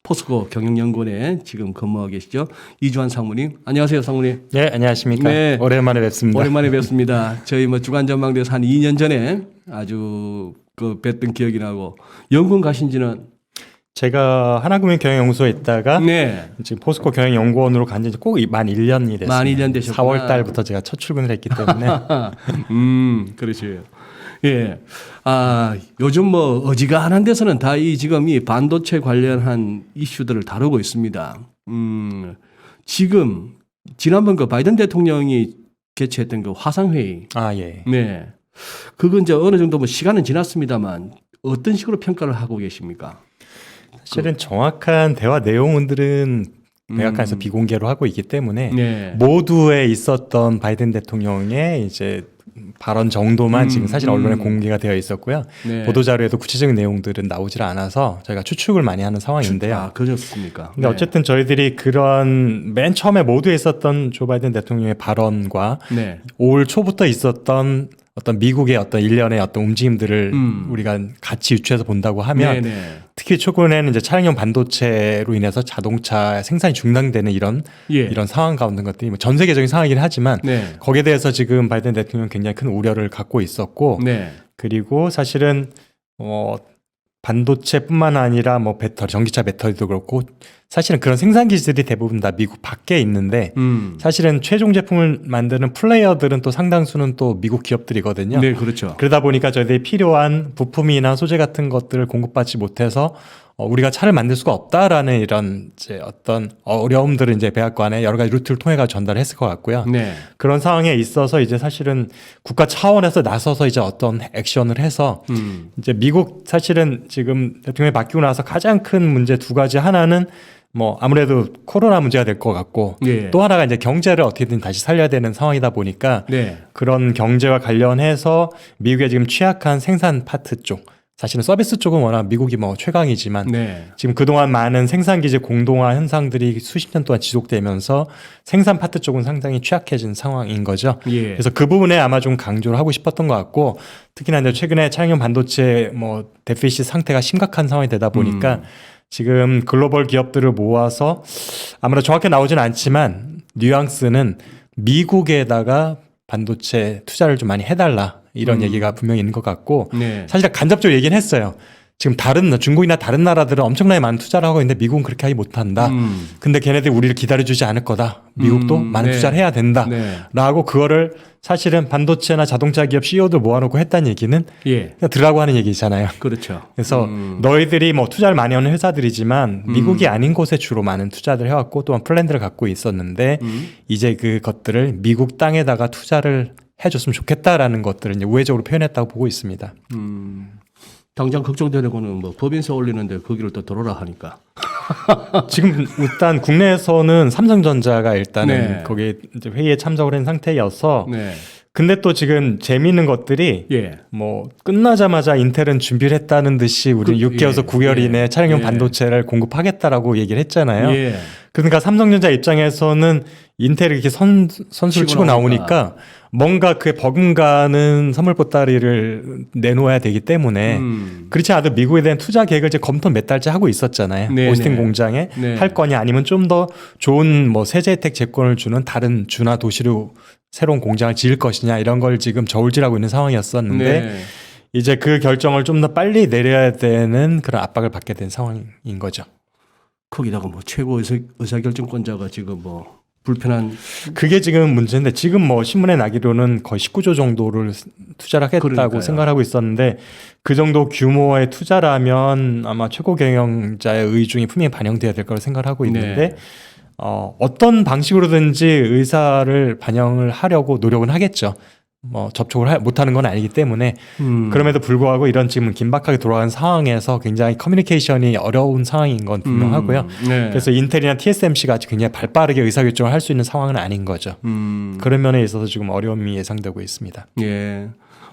포스코 경영연구원에 지금 근무하고 계시죠. 이주환 상무님. 안녕하세요, 상무님. 네, 안녕하십니까. 네. 오랜만에 뵙습니다. 오랜만에 뵙습니다. 저희 뭐 주간 전망대에서 한 2년 전에 아주 그 뵀던 기억이 나고 연구원 가신 지는 제가 하나금융경영연구소에 있다가 네. 지금 포스코 경영연구원으로 간 지 꼭 만 1년이 됐습니다. 만 1년 되셨구나. 4월 달부터 제가 첫 출근을 했기 때문에 그렇지. 예. 아, 요즘 뭐 어지간한 데서는 다 이 지금 이 반도체 관련한 이슈들을 다루고 있습니다. 지금 지난번 그 바이든 대통령이 개최했던 그 화상회의. 아, 예. 네. 그건 이제 어느 정도 뭐 시간은 지났습니다만 어떤 식으로 평가를 하고 계십니까? 사실은 정확한 대화 내용들은 백악관에서 비공개로 하고 있기 때문에 네. 모두에 있었던 바이든 대통령의 이제 발언 정도만 지금 사실 언론에 공개가 되어 있었고요. 네. 보도자료에도 구체적인 내용들은 나오질 않아서 저희가 추측을 많이 하는 상황인데요. 아, 그렇습니까? 근데 어쨌든 저희들이 그런 맨 처음에 모두에 있었던 조 바이든 대통령의 발언과 네. 올 초부터 있었던 어떤 미국의 어떤 일련의 어떤 움직임들을 우리가 같이 유추해서 본다고 하면 네네. 특히 최근에는 이제 차량용 반도체로 인해서 자동차 생산이 중단되는 이런 상황 가운데 것들이 뭐전 세계적인 상황이긴 하지만 네. 거기에 대해서 지금 바이든 대통령은 굉장히 큰 우려를 갖고 있었고 네. 그리고 사실은 반도체뿐만 아니라 뭐 배터리, 전기차 배터리도 그렇고 사실은 그런 생산 기지들이 대부분 다 미국 밖에 있는데 사실은 최종 제품을 만드는 플레이어들은 또 상당수는 또 미국 기업들이거든요. 네, 그렇죠. 그러다 보니까 저희들이 필요한 부품이나 소재 같은 것들을 공급받지 못해서 우리가 차를 만들 수가 없다라는 이런 이제 어떤 어려움들을 이제 백악관에 여러 가지 루트를 통해 가지고 전달했을 것 같고요. 네. 그런 상황에 있어서 이제 사실은 국가 차원에서 나서서 이제 어떤 액션을 해서 이제 미국 사실은 지금 대통령이 바뀌고 나서 가장 큰 문제 두 가지 하나는 뭐 아무래도 코로나 문제가 될 것 같고 네. 또 하나가 이제 경제를 어떻게든 다시 살려야 되는 상황이다 보니까 네. 그런 경제와 관련해서 미국의 지금 취약한 생산 파트 쪽 사실은 서비스 쪽은 워낙 미국이 뭐 최강이지만 네. 지금 그동안 많은 생산기지 공동화 현상들이 수십 년 동안 지속되면서 생산 파트 쪽은 상당히 취약해진 상황인 거죠. 예. 그래서 그 부분에 아마 좀 강조를 하고 싶었던 것 같고 특히나 이제 최근에 차량용 반도체 뭐 데피시트 상태가 심각한 상황이 되다 보니까 지금 글로벌 기업들을 모아서 아무래도 정확히 나오진 않지만 뉘앙스는 미국에다가 반도체 투자를 좀 많이 해달라 이런 얘기가 분명히 있는 것 같고 네. 사실 간접적으로 얘기는 했어요. 지금 중국이나 다른 나라들은 엄청나게 많은 투자를 하고 있는데 미국은 그렇게 하지 못한다. 근데 걔네들이 우리를 기다려주지 않을 거다. 미국도 많은 네. 투자를 해야 된다. 네. 라고 그거를 사실은 반도체나 자동차 기업 CEO들 모아놓고 했다는 얘기는 예. 그냥 들으라고 하는 얘기잖아요. 그렇죠. 그래서 너희들이 뭐 투자를 많이 하는 회사들이지만 미국이 아닌 곳에 주로 많은 투자를 해왔고 또한 플랜들을 갖고 있었는데 이제 그것들을 미국 땅에다가 투자를 해줬으면 좋겠다라는 것들을 이제 우회적으로 표현했다고 보고 있습니다. 당장 걱정되는 거는 뭐 법인세 올리는데 거기를 또 들어라 하니까. 지금 일단 국내에서는 삼성전자가 일단은 네. 거기 이제 회의에 참석을 한 상태여서 네. 근데 또 지금 재미있는 것들이 예. 뭐 끝나자마자 인텔은 준비를 했다는 듯이 우리 6개월에서 9개월 이내에 차량용 반도체를 공급하겠다라고 얘기를 했잖아요. 예. 그러니까 삼성전자 입장에서는 인텔이 이렇게 선수를 치고 나오니까 뭔가 그에 버금가는 선물 보따리를 내놓아야 되기 때문에 그렇지 않아도 미국에 대한 투자 계획을 이제 검토 몇 달째 하고 있었잖아요. 네, 오스틴 네. 공장에 네. 할 거냐 아니면 좀 더 좋은 뭐 세제 혜택 제권을 주는 다른 주나 도시로 새로운 공장을 지을 것이냐 이런 걸 지금 저울질하고 있는 상황이었었는데 네. 이제 그 결정을 좀 더 빨리 내려야 되는 그런 압박을 받게 된 상황인 거죠. 거기다가 뭐 최고 의사결정권자가 지금 뭐 불편한 그게 지금 문제인데 지금 뭐 신문에 나기로는 거의 19조 정도를 투자를 하겠다고 그러니까요. 생각하고 있었는데 그 정도 규모의 투자라면 아마 최고 경영자의 의중이 분명히 반영돼야 될 거라고 생각을 하고 있는데 네. 어떤 방식으로든지 의사를 반영을 하려고 노력은 하겠죠. 뭐 접촉을 못하는 건 아니기 때문에 그럼에도 불구하고 이런 지금 긴박하게 돌아가는 상황에서 굉장히 커뮤니케이션이 어려운 상황인 건 분명하고요. 네. 그래서 인텔이나 TSMC가 아직 굉장히 발빠르게 의사결정을 할 수 있는 상황은 아닌 거죠. 그런 면에 있어서 지금 어려움이 예상되고 있습니다. 예.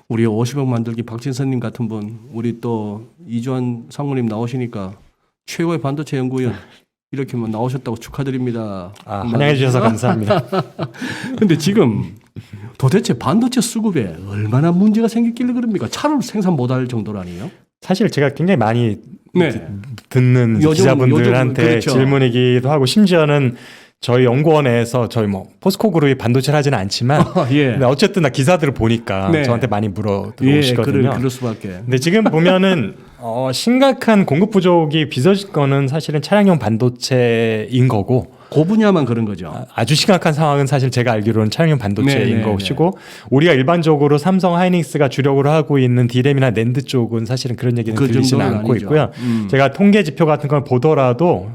우리 50억 만들기 박진선님 같은 분, 우리 또 이주환 상무님 나오시니까 최고의 반도체 연구원 이렇게 뭐 나오셨다고 축하드립니다. 환영해 주셔서 감사합니다. 근데 지금 도대체 반도체 수급에 얼마나 문제가 생겼길래 그럽니까? 차를 생산 못할 정도로 아니에요? 사실 제가 굉장히 많이 네. 듣는 요즘 기자분들한테 그렇죠. 질문이기도 하고 심지어는 저희 연구원에서 저희 뭐 포스코 그룹이 반도체를 하지는 않지만 예. 근데 어쨌든 나 기사들을 보니까 네. 저한테 많이 물어 예, 들어오시거든요. 그럴 수밖에. 근데 지금 보면은 심각한 공급 부족이 빚어질 거는 사실은 차량용 반도체인 거고 그 분야만 그런 거죠. 아주 심각한 상황은 사실 제가 알기로는 차량용 반도체인 네, 것이고 우리가 일반적으로 삼성 하이닉스가 주력으로 하고 있는 디램이나 낸드 쪽은 사실은 그런 얘기는 그 들리지는 정도는 않고 아니죠. 있고요. 제가 통계 지표 같은 걸 보더라도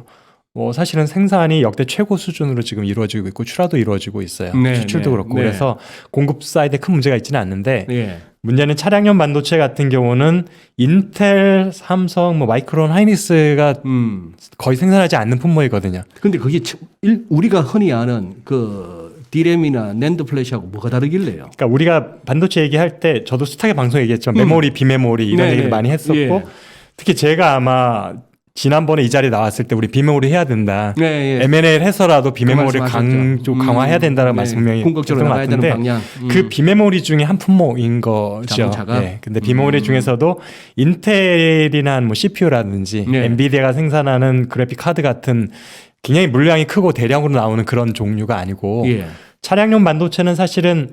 사실은 생산이 역대 최고 수준으로 지금 이루어지고 있고 출하도 이루어지고 있어요. 네, 수출도 네, 그렇고 네. 그래서 공급 사이드에 큰 문제가 있지는 않는데 예. 문제는 차량용 반도체 같은 경우는 인텔, 삼성, 마이크론, 하이닉스가 거의 생산하지 않는 품목이거든요. 근데 그게 우리가 흔히 아는 그 디램이나 낸드 플래시하고 뭐가 다르길래요? 그러니까 우리가 반도체 얘기할 때 저도 숱하게 방송에 얘기했지만 메모리, 비메모리 이런 네네. 얘기를 많이 했었고 예. 특히 제가 아마 지난번에 이 자리에 나왔을 때 우리 비메모리 해야 된다. 네, 예. M&A를 해서라도 비메모리 말씀하셨죠. 강화해야 된다는 네. 말씀이 궁극적으로 나가야 되는 같은데 방향. 그 비메모리 중에 한 품목인 거죠. 자동차가? 예. 근데 비메모리 중에서도 인텔이나 CPU라든지 네. 엔비디아가 생산하는 그래픽 카드 같은 굉장히 물량이 크고 대량으로 나오는 그런 종류가 아니고 예. 차량용 반도체는 사실은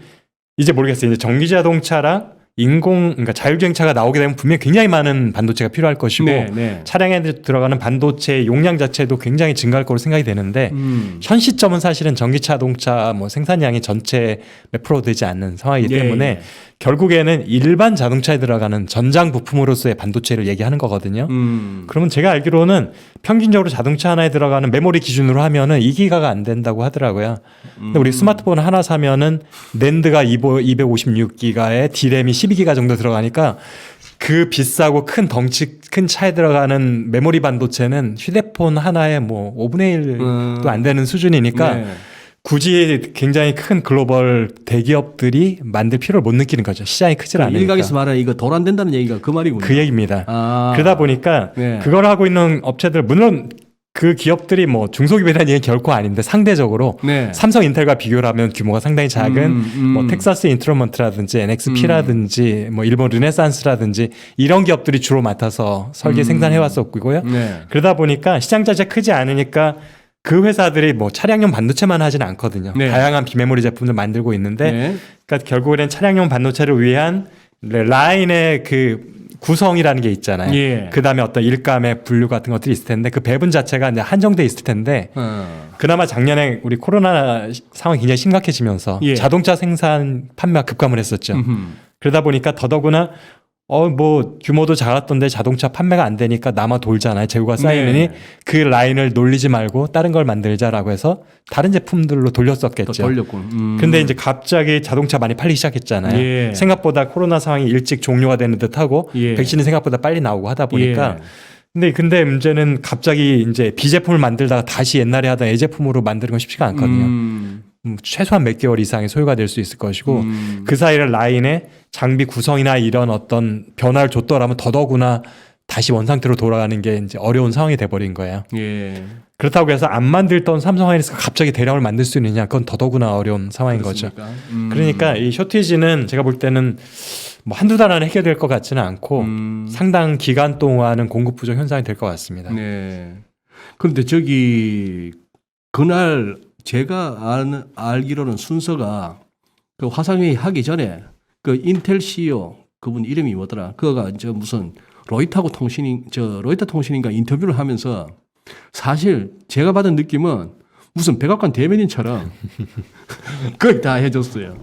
이제 모르겠어요. 이제 전기 자동차랑 그러니까 자율주행차가 나오게 되면 분명히 굉장히 많은 반도체가 필요할 것이고 네, 네. 차량에 들어가는 반도체 용량 자체도 굉장히 증가할 거로 생각이 되는데 현 시점은 사실은 전기 자동차 생산량이 전체 몇 프로 되지 않는 상황이기 예, 때문에 예. 결국에는 일반 자동차에 들어가는 전장 부품으로서의 반도체를 얘기하는 거거든요. 그러면 제가 알기로는 평균적으로 자동차 하나에 들어가는 메모리 기준으로 하면은 2기가가 안 된다고 하더라고요. 근데 우리 스마트폰 하나 사면은 낸드가 256기가에 디램이 12기가 정도 들어가니까 그 비싸고 큰 덩치 큰 차에 들어가는 메모리 반도체는 휴대폰 하나에 5분의 1도 안 되는 수준이니까 네. 굳이 굉장히 큰 글로벌 대기업들이 만들 필요를 못 느끼는 거죠. 시장이 크질 않으니까. 일각에서 말하는 이거 돌 안 된다는 얘기가 그 말이군요. 그 얘기입니다. 그러다 보니까 네. 그걸 하고 있는 업체들 물론 그 기업들이 중소기업이라는 얘기는 결코 아닌데 상대적으로 네. 삼성 인텔과 비교를 하면 규모가 상당히 작은 텍사스 인트루먼트라든지 NXP라든지 일본 르네산스라든지 이런 기업들이 주로 맡아서 설계 생산해 왔었고요. 네. 그러다 보니까 시장 자체가 크지 않으니까 그 회사들이 차량용 반도체만 하지는 않거든요. 네. 다양한 비메모리 제품들 만들고 있는데 네. 그러니까 결국에는 차량용 반도체를 위한 라인의 그 구성이라는 게 있잖아요. 예. 그 다음에 어떤 일감의 분류 같은 것들이 있을 텐데 그 배분 자체가 이제 한정돼 있을 텐데 그나마 작년에 우리 코로나 상황이 굉장히 심각해지면서 예. 자동차 생산 판매가 급감을 했었죠. 그러다 보니까 더더구나 규모도 작았던데 자동차 판매가 안 되니까 남아 돌잖아요. 재고가 쌓이느니 네. 그 라인을 놀리지 말고 다른 걸 만들자라고 해서 다른 제품들로 돌렸었겠죠. 또 돌렸군. 근데 이제 갑자기 자동차 많이 팔리기 시작했잖아요. 예. 생각보다 코로나 상황이 일찍 종료가 되는 듯하고 예. 백신이 생각보다 빨리 나오고 하다 보니까 예. 근데 문제는 갑자기 이제 비제품을 만들다가 다시 옛날에 하던 A제품으로 만드는 건 쉽지가 않거든요. 최소한 몇 개월 이상의 소요가 될 수 있을 것이고 그 사이를 라인에 장비 구성이나 이런 어떤 변화를 줬더라면 더더구나 다시 원상태로 돌아가는 게 이제 어려운 상황이 돼버린 거예요. 예. 그렇다고 해서 안 만들던 삼성 하이닉스가 갑자기 대량을 만들 수 있느냐 그건 더더구나 어려운 상황인 거죠. 그러니까 이 쇼티지는 제가 볼 때는 한두 달 안에 해결될 것 같지는 않고 상당 기간 동안은 공급 부족 현상이 될 것 같습니다. 네. 그런데 그날 제가 알기로는 순서가 그 화상회의 하기 전에 그 인텔 CEO 그분 이름이 뭐더라? 그거가 무슨 로이터 통신인가 인터뷰를 하면서 사실 제가 받은 느낌은 무슨 백악관 대변인처럼 거의 다 해줬어요.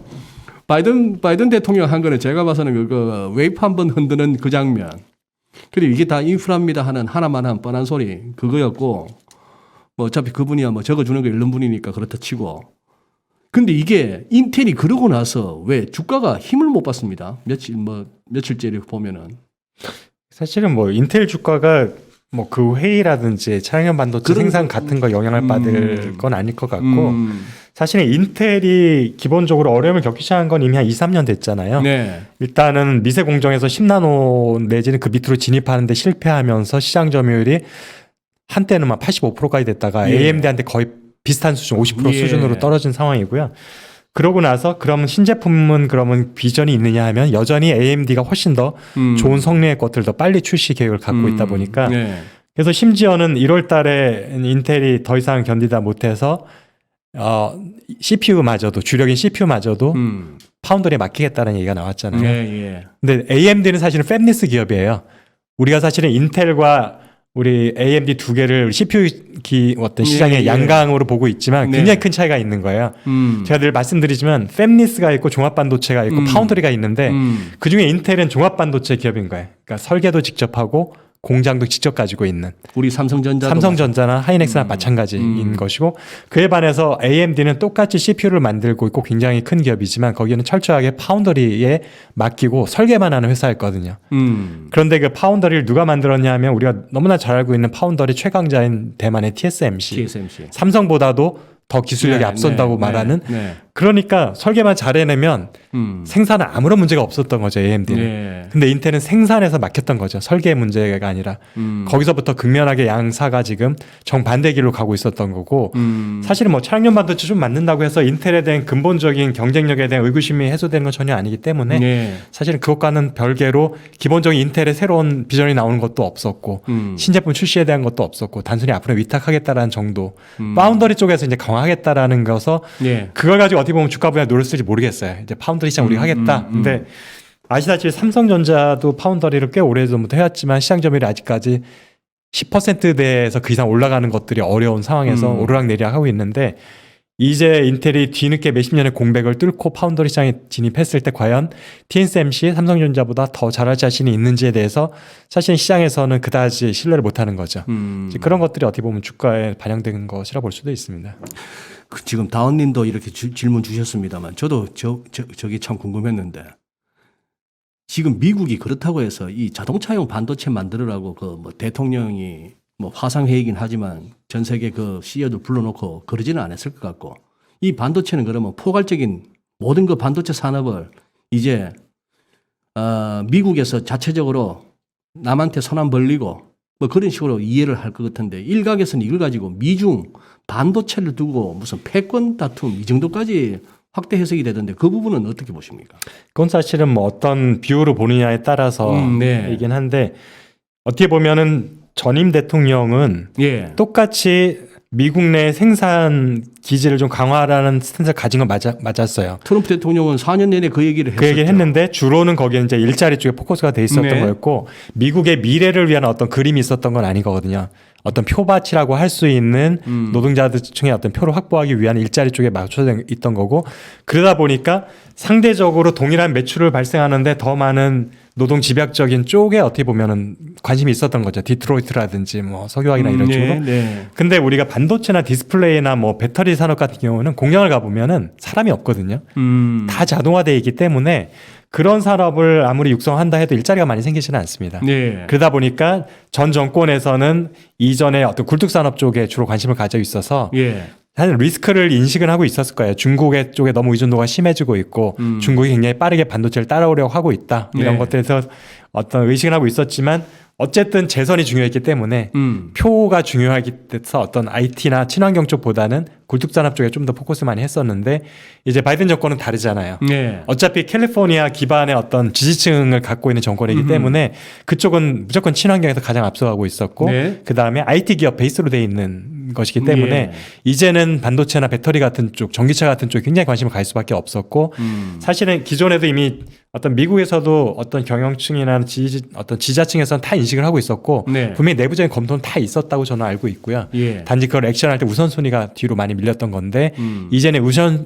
바이든 대통령 한 거는 제가 봐서는 그 웨이프 한번 흔드는 그 장면. 그리고 이게 다 인프라입니다 하는 하나만한 뻔한 소리 그거였고 어차피 그분이야 적어주는 거 읽는 분이니까 그렇다 치고. 근데 이게 인텔이 그러고 나서 왜 주가가 힘을 못 받습니다. 며칠째를 보면은. 사실은 인텔 주가가 그 회의라든지 차량용 반도체 생산 같은 거 영향을 받을 건 아닐 것 같고 사실은 인텔이 기본적으로 어려움을 겪기 시작한 건 이미 한 2, 3년 됐잖아요. 네. 일단은 미세 공정에서 10나노 내지는 그 밑으로 진입하는데 실패하면서 시장 점유율이 한때는 85%까지 됐다가 예. AMD한테 거의 비슷한 수준 50% 예. 수준으로 떨어진 상황이고요. 그러고 나서 그럼 신제품은 그러면 비전이 있느냐 하면 여전히 AMD가 훨씬 더 좋은 성능의 것들을 더 빨리 출시 계획을 갖고 있다 보니까 네. 그래서 심지어는 1월 달에 인텔이 더 이상 견디다 못해서 CPU마저도 주력인 CPU마저도 파운더리에 맡기겠다는 얘기가 나왔잖아요. 예. 근데 AMD는 사실은 팹리스 기업이에요. 우리가 사실은 인텔과 우리 AMD 두 개를 CPU 어떤 시장의 예. 양강으로 보고 있지만 네. 굉장히 큰 차이가 있는 거예요. 제가 늘 말씀드리지만 팹리스가 있고 종합반도체가 있고 파운드리가 있는데 그중에 인텔은 종합반도체 기업인 거예요. 그러니까 설계도 직접 하고 공장도 직접 가지고 있는 우리 삼성전자나 하이닉스나 마찬가지인 것이고 그에 반해서 AMD는 똑같이 CPU를 만들고 있고 굉장히 큰 기업이지만 거기는 철저하게 파운더리에 맡기고 설계만 하는 회사였거든요. 그런데 그 파운더리를 누가 만들었냐 하면 우리가 너무나 잘 알고 있는 파운더리 최강자인 대만의 TSMC. 삼성보다도 더 기술력이 앞선다고 말하는 그러니까 설계만 잘 해내면 생산은 아무런 문제가 없었던 거죠 AMD는. 근데 인텔은 생산에서 막혔던 거죠. 설계 문제가 아니라 거기서부터 극명하게 양사가 지금 정반대 길로 가고 있었던 거고 사실은 뭐 차량용 반도체 좀 만든다고 해서 인텔에 대한 근본적인 경쟁력에 대한 의구심이 해소되는 건 전혀 아니기 때문에 사실은 그것과는 별개로 기본적인 인텔의 새로운 비전이 나오는 것도 없었고 신제품 출시에 대한 것도 없었고 단순히 앞으로 위탁하겠다라는 정도 파운더리 쪽에서 이제 강화하겠다라는 거서 그걸 가지고 어떻게 보면 주가 부양에 노렸을지 모르겠어요. 이제 파운더리 시장 우리가 하겠다. 근데 아시다시피 삼성전자도 파운더리를 꽤 오래전부터 해왔지만 시장 점유율이 아직까지 10%대에서 그 이상 올라가는 것들이 어려운 상황에서 오르락내리락 하고 있는데 이제 인텔이 뒤늦게 몇십 년의 공백을 뚫고 파운더리 시장에 진입했을 때 과연 TSMC 삼성전자보다 더 잘할 자신이 있는지에 대해서 사실 시장에서는 그다지 신뢰를 못하는 거죠. 그런 것들이 어떻게 보면 주가에 반영된 것이라 볼 수도 있습니다. 지금 다운님도 이렇게 질문 주셨습니다만 저도 저게 참 궁금했는데 지금 미국이 그렇다고 해서 이 자동차용 반도체 만들으라고 그 뭐 대통령이 뭐 화상회의긴 하지만 전 세계 그 CEO들 불러놓고 그러지는 않았을 것 같고 이 반도체는 그러면 포괄적인 모든 그 반도체 산업을 이제 미국에서 자체적으로 남한테 손 안 벌리고 뭐 그런 식으로 이해를 할 것 같은데 일각에서는 이걸 가지고 미중 반도체를 두고 무슨 패권 다툼 이 정도까지 확대 해석이 되던데 그 부분은 어떻게 보십니까? 그건 사실은 뭐 어떤 비율로 보느냐에 따라서 이긴 한데 어떻게 보면은 전임 대통령은 똑같이 미국 내 생산 기지를 좀 강화하라는 스탠스를 가진 건 맞았어요. 트럼프 대통령은 4년 내내 그 얘기를 했었죠. 그 얘기를 했는데 주로는 거기에 이제 일자리 쪽에 포커스가 돼 있었던 거였고 미국의 미래를 위한 어떤 그림이 있었던 건 아니거든요. 어떤 표밭이라고 할 수 있는 노동자들층의 어떤 표를 확보하기 위한 일자리 쪽에 맞춰져 있던 거고 그러다 보니까 상대적으로 동일한 매출을 발생하는데 더 많은 노동 집약적인 쪽에 어떻게 보면은 관심이 있었던 거죠. 디트로이트라든지 뭐 석유화학이나 이런 쪽으로. 근데 우리가 반도체나 디스플레이나 뭐 배터리 산업 같은 경우는 공장을 가보면은 사람이 없거든요. 다 자동화되어 있기 때문에 그런 산업을 아무리 육성한다 해도 일자리가 많이 생기지는 않습니다. 그러다 보니까 전 정권에서는 이전에 어떤 굴뚝산업 쪽에 주로 관심을 가져 있어서 사실 리스크를 인식은 하고 있었을 거예요. 중국의 쪽에 너무 의존도가 심해지고 있고 중국이 굉장히 빠르게 반도체를 따라오려고 하고 있다. 이런 것들에서 어떤 의식을 하고 있었지만 어쨌든 재선이 중요했기 때문에 표가 중요하기 때문에 어떤 IT나 친환경 쪽보다는 굴뚝산업 쪽에 좀 더 포커스 많이 했었는데 이제 바이든 정권은 다르잖아요. 어차피 캘리포니아 기반의 어떤 지지층을 갖고 있는 정권이기 때문에 그쪽은 무조건 친환경에서 가장 앞서가고 있었고 그 다음에 IT 기업 베이스로 돼 있는 것이기 때문에 이제는 반도체나 배터리 같은 쪽, 전기차 같은 쪽에 굉장히 관심을 가질 수밖에 없었고 사실은 기존에도 이미 어떤 미국에서도 어떤 경영층이나 어떤 지자층에서는 다 인식을 하고 있었고 분명히 내부적인 검토는 다 있었다고 저는 알고 있고요. 단지 그걸 액션할 때 우선순위가 뒤로 많이 밀렸던 건데 이제는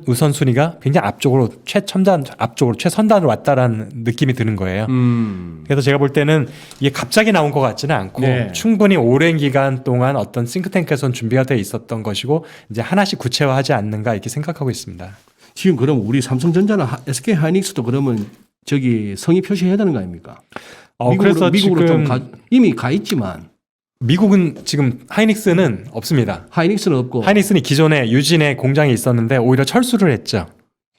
우선순위가 굉장히 앞쪽으로 최선단으로 왔다라는 느낌이 드는 거예요. 그래서 제가 볼 때는 이게 갑자기 나온 것 같지는 않고 충분히 오랜 기간 동안 어떤 싱크탱크에서는 준비가 되어 있었던 것이고 이제 하나씩 구체화하지 않는가 이렇게 생각하고 있습니다. 지금 그럼 우리 삼성전자나 SK 하이닉스도 그러면 저기 성의 표시해야 되는 거 아닙니까? 그래서 미국으로 지금 좀 이미 가 있지만 미국은 지금 하이닉스는 없습니다. 하이닉스는 없고 하이닉스는 기존에 유진에 공장이 있었는데 오히려 철수를 했죠.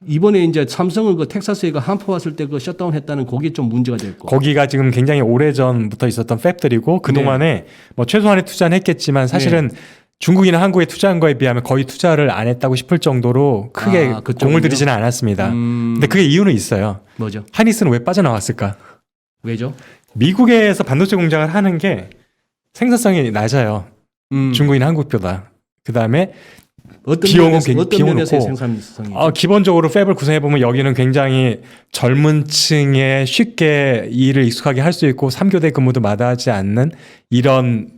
이번에 이제 삼성은 그 텍사스에 그 한포 왔을 때 그 셧다운 했다는 그게 좀 문제가 됐고 거기가 지금 굉장히 오래전부터 있었던 팹들이고 그동안에 뭐 최소한의 투자는 했겠지만 사실은 중국이나 한국에 투자한 거에 비하면 거의 투자를 안 했다고 싶을 정도로 크게 그쪽은요? 공을 들이지는 않았습니다. 근데 그게 이유는 있어요. 뭐죠? 하이닉스는 왜 빠져나왔을까? 왜죠? 미국에서 반도체 공장을 하는 게 생산성이 낮아요. 중국이나 한국보다. 그 다음에 비용은 비용은 면에서의 높고 생산성이 기본적으로 팹을 구성해 보면 여기는 굉장히 젊은 층에 쉽게 이 일을 익숙하게 할 수 있고 3교대 근무도 마다하지 않는 이런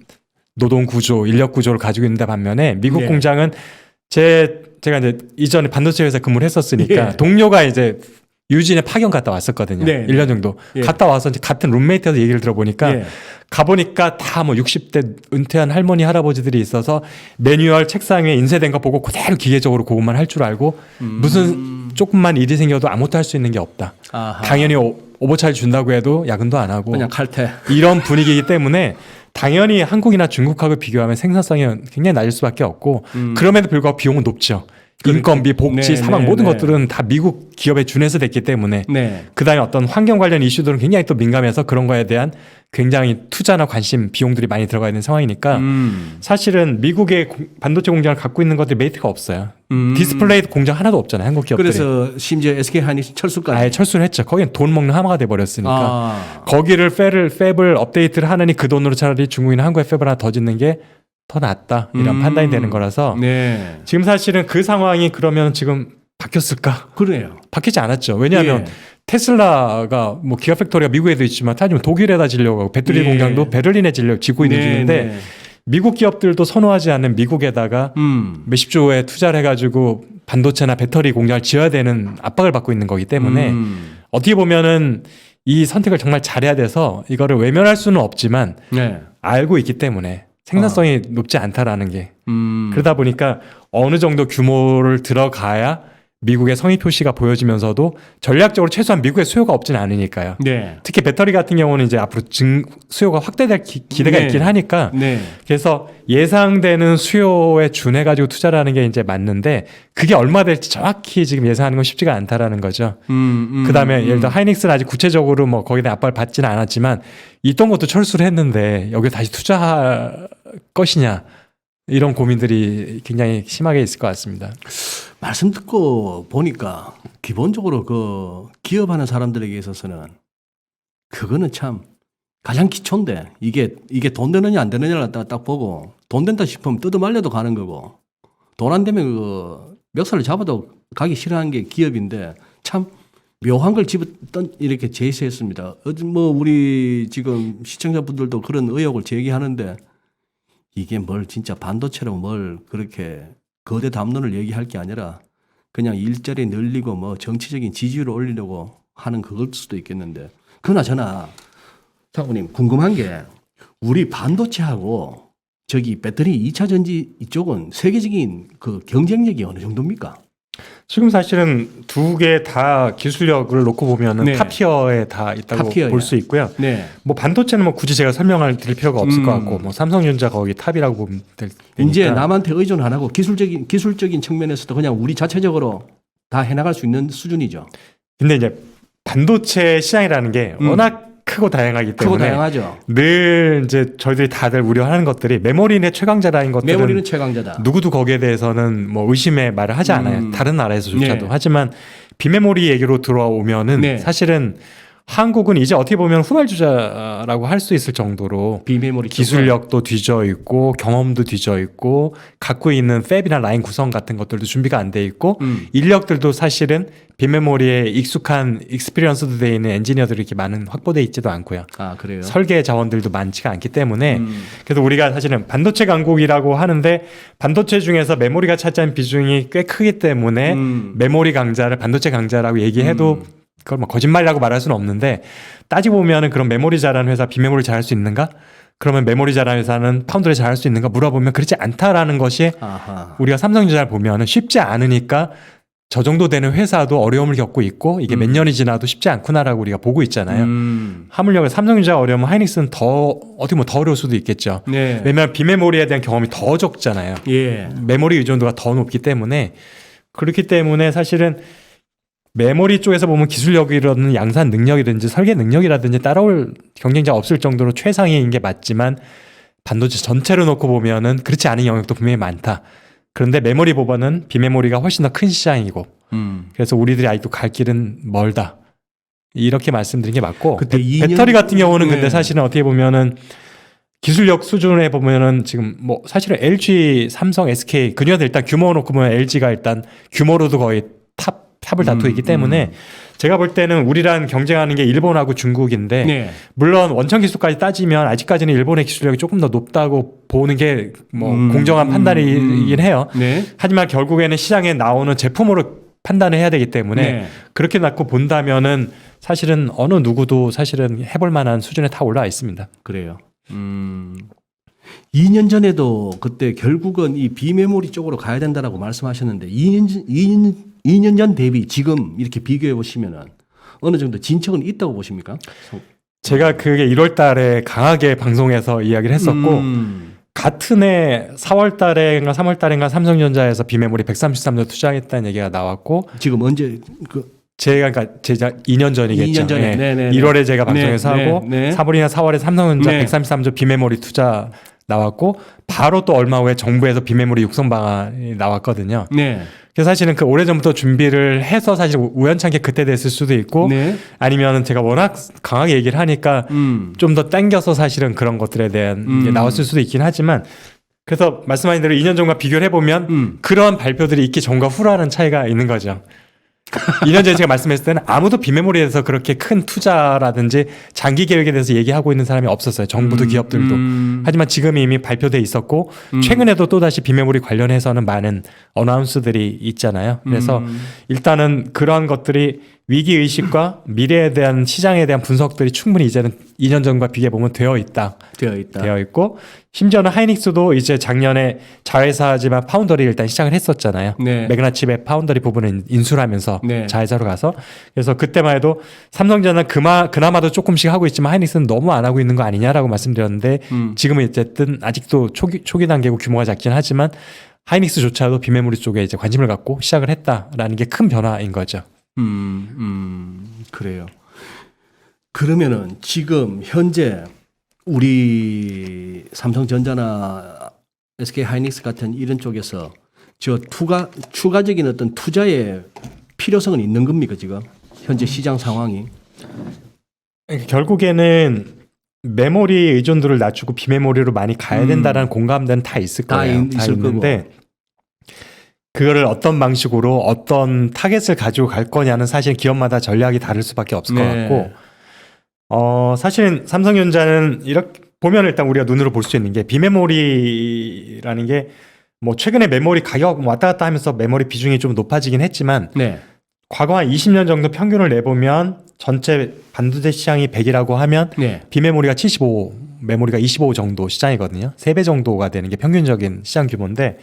노동 구조, 인력 구조를 가지고 있는데 반면에 미국 네. 공장은 제가 이제 이전에 반도체 회사 근무를 했었으니까 예. 동료가 이제 유진에 파견 갔다 왔었거든요. 네. 1년 정도. 예. 갔다 와서 이제 같은 룸메이트한테 얘기를 들어보니까 예. 가보니까 다 뭐 60대 은퇴한 할머니, 할아버지들이 있어서 매뉴얼 책상 위에 인쇄된 거 보고 그대로 기계적으로 그것만 할 줄 알고 무슨 조금만 일이 생겨도 아무것도 할 수 있는 게 없다. 아하. 당연히 오버차를 준다고 해도 야근도 안 하고 그냥 칼퇴. 이런 분위기이기 때문에 당연히 한국이나 중국하고 비교하면 생산성이 굉장히 낮을 수밖에 없고 그럼에도 불구하고 비용은 높죠. 인건비, 복지, 네, 사망 네, 모든 네. 것들은 다 미국 기업에 준해서 됐기 때문에 네. 그다음에 어떤 환경 관련 이슈들은 굉장히 또 민감해서 그런 거에 대한 굉장히 투자나 관심, 비용들이 많이 들어가 있는 상황이니까 사실은 미국의 반도체 공장을 갖고 있는 것들이 메리트가 없어요. 디스플레이 공장 하나도 없잖아요. 한국 기업들이. 그래서 심지어 SK 하이닉스 철수까지. 아예 철수를 했죠. 거기는 돈 먹는 하마가 돼버렸으니까. 아. 거기를 팹을 업데이트를 하느니 그 돈으로 차라리 중국이나 한국에 팹을 하나 더 짓는 게 더 낫다. 이런 판단이 되는 거라서 네. 지금 사실은 그 상황이 그러면 지금 바뀌었을까? 그래요. 바뀌지 않았죠. 왜냐하면 예. 테슬라가 뭐 기가 팩토리가 미국에도 있지만 따지면 독일에다 지려고 하고 배터리 예. 공장도 베를린에 짓고 있는 네, 중인데 네. 미국 기업들도 선호하지 않는 미국에다가 몇십 조에 투자를 해가지고 반도체나 배터리 공장을 지어야 되는 압박을 받고 있는 거기 때문에 어떻게 보면은 이 선택을 정말 잘해야 돼서 이거를 외면할 수는 없지만 네. 알고 있기 때문에 생산성이 높지 않다라는 게 음. 그러다 보니까 어느 정도 규모를 들어가야 미국의 성의 표시가 보여지면서도 전략적으로 최소한 미국의 수요가 없지는 않으니까요. 네. 특히 배터리 같은 경우는 이제 앞으로 수요가 확대될 기대가 네. 있긴 하니까 네. 그래서 예상되는 수요에 준해 가지고 투자를 하는 게 이제 맞는데 그게 얼마 될지 정확히 지금 예상하는 건 쉽지가 않다라는 거죠. 그다음에 예를 들어 하이닉스는 아직 구체적으로 뭐 거기에 대한 압박을 받지는 않았지만 있던 것도 철수를 했는데 여기 다시 투자할 것이냐 이런 고민들이 굉장히 심하게 있을 것 같습니다. 말씀 듣고 보니까 기본적으로 그 기업하는 사람들에게 있어서는 그거는 참 가장 기초인데 이게 돈 되느냐 안 되느냐를 딱 보고 돈 된다 싶으면 뜯어말려도 가는 거고 돈 안 되면 그 멱살을 잡아도 가기 싫어하는 게 기업인데 참 묘한 걸 이렇게 제시했습니다. 뭐 우리 지금 시청자분들도 그런 의혹을 제기하는데 이게 뭘 진짜 반도체로 뭘 그렇게 거대 담론을 얘기할 게 아니라 그냥 일자리 늘리고 뭐 정치적인 지지율을 올리려고 하는 그걸 수도 있겠는데 그나저나 사모님 궁금한 게 우리 반도체하고 저기 배터리 2차 전지 이쪽은 세계적인 그 경쟁력이 어느 정도입니까? 지금 사실은 두 개 다 기술력을 놓고 보면은 네. 탑티어에 다 있다고 탑티어에. 볼 수 있고요. 네. 뭐 반도체는 뭐 굳이 제가 설명할 드릴 필요가 없을 것 같고 뭐 삼성전자 거기 탑이라고 보면 되니까. 이제 남한테 의존 안 하고 기술적인 측면에서도 그냥 우리 자체적으로 다 해나갈 수 있는 수준이죠. 근데 이제 반도체 시장이라는 게 워낙 크고 다양하기 크고 때문에 다양하죠. 늘 이제 저희들이 다들 우려하는 것들이 메모리의 최강자라는 것들은 메모리는 최강자다. 누구도 거기에 대해서는 뭐 의심의 말을 하지 않아요. 다른 나라에서조차도. 네. 하지만 비메모리 얘기로 들어오면은 네. 사실은 한국은 이제 어떻게 보면 후발주자라고 할 수 있을 정도로 비메모리 기술력도 뒤져 있고 경험도 뒤져 있고 갖고 있는 팹이나 라인 구성 같은 것들도 준비가 안 돼 있고 인력들도 사실은 빈메모리에 익숙한 익스피리언스도 돼 있는 엔지니어들이 이렇게 많은 확보돼 있지도 않고요. 아 그래요. 설계 자원들도 많지가 않기 때문에 그래서 우리가 사실은 반도체 강국이라고 하는데 반도체 중에서 메모리가 차지하는 비중이 꽤 크기 때문에 메모리 강자를 반도체 강자라고 얘기해도 그걸 뭐 거짓말이라고 말할 수는 없는데 따지고 보면은 그런 메모리 잘하는 회사 비메모리 잘할 수 있는가? 그러면 메모리 잘하는 회사는 파운드리 잘할 수 있는가 물어보면 그렇지 않다라는 것이 아하. 우리가 삼성전자를 보면은 쉽지 않으니까 저 정도 되는 회사도 어려움을 겪고 있고 이게 몇 년이 지나도 쉽지 않구나라고 우리가 보고 있잖아요. 하물며 삼성전자가 어려우면 하이닉스는 더 어떻게 보면 더 어려울 수도 있겠죠. 네. 왜냐하면 비메모리에 대한 경험이 더 적잖아요. 예. 메모리 의존도가 더 높기 때문에 그렇기 때문에 사실은 메모리 쪽에서 보면 기술력이라든지 양산 능력이든지 설계 능력이라든지 따라올 경쟁자 없을 정도로 최상위인 게 맞지만 반도체 전체를 놓고 보면은 그렇지 않은 영역도 분명히 많다. 그런데 메모리 부분은 비메모리가 훨씬 더 큰 시장이고 그래서 우리들이 아직도 갈 길은 멀다. 이렇게 말씀드린 게 맞고 그때 2년 배터리 같은 경우는 네. 근데 사실은 어떻게 보면은 기술력 수준에 보면은 지금 뭐 사실은 LG, 삼성, SK 그중에서 일단 규모 놓고 보면 LG가 일단 규모로도 거의 탑을 다투고 있기 때문에 제가 볼 때는 우리랑 경쟁하는 게 일본하고 중국인데 네. 물론 원천 기술까지 따지면 아직까지는 일본의 기술력이 조금 더 높다고 보는 게 뭐 공정한 판단이긴 해요. 네. 하지만 결국에는 시장에 나오는 제품으로 판단을 해야 되기 때문에 네. 그렇게 놓고 본다면은 사실은 어느 누구도 사실은 해볼 만한 수준에 다 올라와 있습니다. 그래요. 2년 전에도 그때 결국은 이 비메모리 쪽으로 가야 된다라고 말씀하셨는데 2년 전 대비 지금 이렇게 비교해 보시면은 어느 정도 진척은 있다고 보십니까? 제가 그게 1월 달에 강하게 방송에서 이야기를 했었고 같은 해 4월 달에인가 3월 달인가 삼성전자에서 비메모리 133조 투자했다는 얘기가 나왔고 지금 언제 그 제가 2년 전이겠죠. 2년 전에. 예. 네네네. 1월에 제가 방송에서 네, 하고 네, 네. 3월이나 4월에 삼성전자 네. 133조 비메모리 투자 나왔고 바로 또 얼마 후에 정부에서 비메모리 육성 방안이 나왔거든요. 네. 그래서 사실은 그 오래전부터 준비를 해서 사실 우연찮게 그때 됐을 수도 있고 네. 아니면 제가 워낙 강하게 얘기를 하니까 좀 더 땡겨서 사실은 그런 것들에 대한 게 나왔을 수도 있긴 하지만 그래서 말씀하신 대로 2년 전과 비교를 해보면 그런 발표들이 있기 전과 후라는 차이가 있는 거죠. 2년 전에 제가 말씀했을 때는 아무도 비메모리에 대해서 그렇게 큰 투자라든지 장기 계획에 대해서 얘기하고 있는 사람이 없었어요. 정부도 기업들도. 하지만 지금 이미 발표돼 있었고 최근에도 또다시 비메모리 관련해서는 많은 어나운스들이 있잖아요. 그래서 일단은 그런 것들이 위기의식과 미래에 대한 시장에 대한 분석들이 충분히 이제는 2년 전과 비교해보면 되어 있고 심지어는 하이닉스도 이제 작년에 자회사지만 파운더리 일단 시작을 했었잖아요. 네. 매그나칩의 파운더리 부분을 인수를 하면서 네. 자회사로 가서 그래서 그때만 해도 삼성전자는 그나마도 조금씩 하고 있지만 하이닉스는 너무 안 하고 있는 거 아니냐라고 말씀드렸는데 지금은 어쨌든 아직도 초기 단계고 규모가 작긴 하지만 하이닉스조차도 비메모리 쪽에 이제 관심을 갖고 시작을 했다라는 게 큰 변화인 거죠. 그래요. 그러면은 지금 현재 우리 삼성전자나 SK 하이닉스 같은 이런 쪽에서 저 추가적인 어떤 투자의 필요성은 있는 겁니까 지금 현재 시장 상황이? 결국에는 메모리 의존도를 낮추고 비메모리로 많이 가야 된다라는 공감대는 다 있을 거예요. 다 있을 있는데 그거를 어떤 방식으로 어떤 타겟을 가지고 갈 거냐는 사실 기업마다 전략이 다를 수밖에 없을 것 같고 사실은 삼성전자는 이렇게 보면 일단 우리가 눈으로 볼 수 있는 게 비메모리라는 게 뭐 최근에 메모리 가격 왔다 갔다 하면서 메모리 비중이 좀 높아지긴 했지만 네. 과거 한 20년 정도 평균을 내보면 전체 반도체 시장이 100이라고 하면 네. 비메모리가 75, 메모리가 25 정도 시장이거든요. 3배 정도가 되는 게 평균적인 시장 규모인데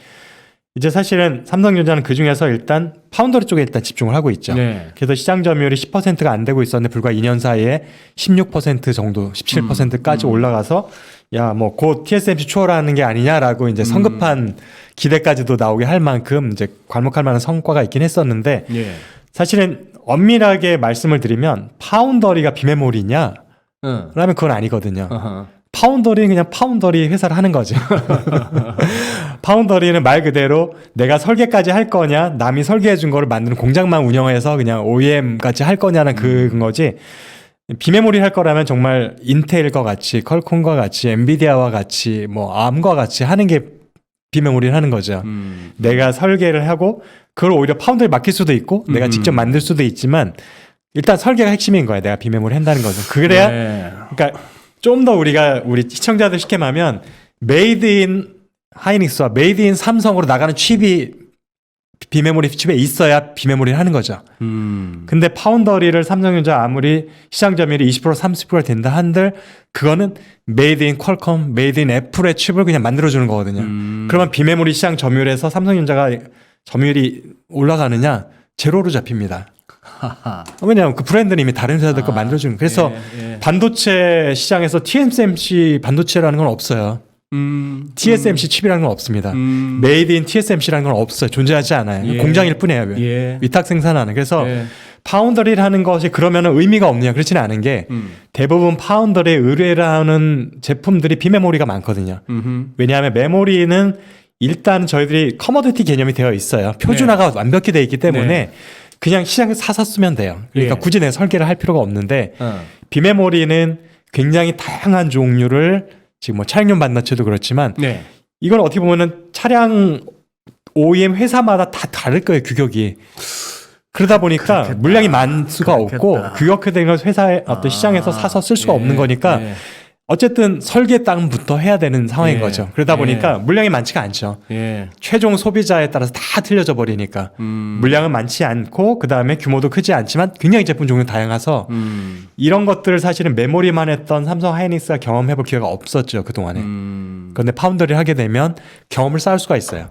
이제 사실은 삼성전자는 그중에서 일단 파운더리 쪽에 일단 집중을 하고 있죠. 네. 그래서 시장 점유율이 10%가 안 되고 있었는데 불과 2년 사이에 16% 정도, 17%까지 올라가서 야, 뭐 곧 TSMC 추월하는 게 아니냐라고 이제 성급한 기대까지도 나오게 할 만큼 이제 괄목할 만한 성과가 있긴 했었는데 예. 사실은 엄밀하게 말씀을 드리면 파운더리가 비메모리냐? 라면 그건 아니거든요. 어허. 파운더리는 그냥 파운더리 회사를 하는 거죠. 파운더리는 말 그대로 내가 설계까지 할 거냐, 남이 설계해 준 거를 만드는 공장만 운영해서 그냥 OEM 같이 할 거냐는 그건 거지. 비메모리 할 거라면 정말 인텔과 같이, 퀄콤과 같이, 엔비디아와 같이, 뭐 암과 같이 하는 게 비메모리를 하는 거죠. 내가 설계를 하고 그걸 오히려 파운더리 맡길 수도 있고 내가 직접 만들 수도 있지만 일단 설계가 핵심인 거야. 내가 비메모리 한다는 거죠. 그래야 네. 그러니까 좀 더 우리 시청자들 쉽게 말하면 메이드 인 하이닉스와 메이드 인 삼성으로 나가는 칩이 비메모리 칩에 있어야 비메모리를 하는 거죠. 근데 파운더리를 삼성전자 아무리 시장 점유율이 20% 30%가 된다 한들 그거는 메이드 인 퀄컴, 메이드 인 애플의 칩을 그냥 만들어주는 거거든요. 그러면 비메모리 시장 점유율에서 삼성전자가 점유율이 올라가느냐? 제로로 잡힙니다. 왜냐하면 그 브랜드는 이미 다른 회사들 거 만들어주는 거예요. 그래서 반도체 시장에서 TSMC 반도체라는 건 없어요. TSMC 칩이라는 건 없습니다. 메이드 인 TSMC라는 건 없어요. 존재하지 않아요. 공장일 뿐이에요. 예. 위탁 생산하는. 그래서 파운더리라는 것이 그러면은 의미가 없느냐 그렇지는 않은 게 대부분 파운더리에 의뢰하는 제품들이 비메모리가 많거든요. 왜냐하면 메모리는 일단 저희들이 커머디티 개념이 되어 있어요. 표준화가 완벽히 되어 있기 때문에 네. 그냥 시장에서 사서 쓰면 돼요. 그러니까 예. 굳이 내가 설계를 할 필요가 없는데 어. 비메모리는 굉장히 다양한 종류를 지금 뭐 차량용 반도체도 그렇지만 네. 이건 어떻게 보면은 차량 OEM 회사마다 다 다를 거예요, 규격이. 그러다 보니까 그렇겠다. 물량이 많을 수가 없고 그렇겠다. 규격화된 걸 회사의 어떤 시장에서 사서 쓸 수가 예, 없는 거니까 예, 어쨌든 설계 땅부터 해야 되는 상황인 예, 거죠. 그러다 예. 보니까 물량이 많지가 않죠. 예. 최종 소비자에 따라서 다 틀려져 버리니까 물량은 많지 않고 그 다음에 규모도 크지 않지만 굉장히 제품 종류 다양해서 이런 것들을 사실은 메모리만 했던 삼성 하이닉스가 경험해볼 기회가 없었죠 그 동안에. 그런데 파운더리를 하게 되면 경험을 쌓을 수가 있어요.